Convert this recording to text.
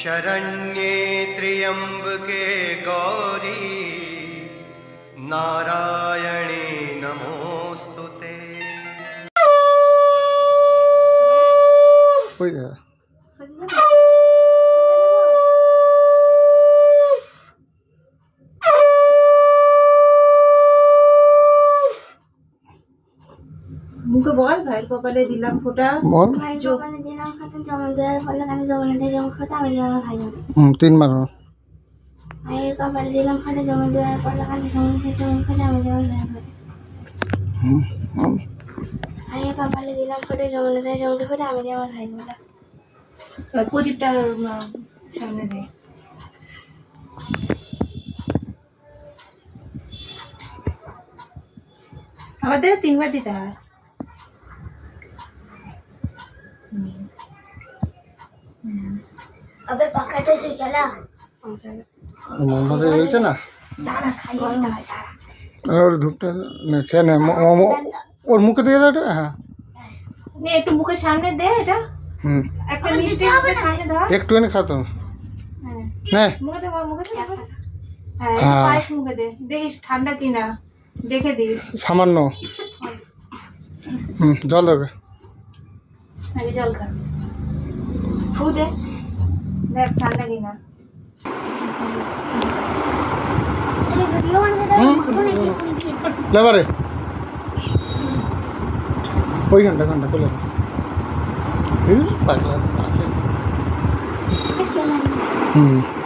शरण्ये त्र्यंबके गौरी नारायणे नमोस्तुते। মুখে বল ভাই কপালে দিলাম ফোঁটা বল ভাই কপালে দিলাম ফোঁটা জমা দেওয়ার ফলে আমি জমাতে জমা ফোঁটা আমি আমার ভাই যাবে তিনবার ভাইয়ের কপালে দিলাম ফোঁটা জমা দেওয়ার ফলে আমি জমাতে জমা ফোঁটা আমি আমার ভাই যাবে ভাইয়ের কপালে দিলাম ফোঁটা জমাতে জমা ফোঁটা আমি আমার ভাই যাবে প্রদীপটা সামনে দে আমাদের তিনবার দিতে হয় अबे पकड़े से चला মনে হয়েছে না दाना खाई दाना ওর ধূপটা খেয়ে নে ওর মুখে দিয়ে দাও হ্যাঁ নে একটু মুখের সামনে দে এটা একটা মিষ্টি মুখের সামনে ধর একটুখানি খাতো হ্যাঁ নে মুখে দে হ্যাঁ পায়েস মুখে দে দেখিস ঠান্ডা কিনা দেখে দিস সামান্য জল দেবে আগে জল খা फू दे দেখ ঠান্ডা কিনা तेरे वीडियो बना दे कोने की লেবারে ওই ঘন্টা খুলে পাগলা कैसे হুম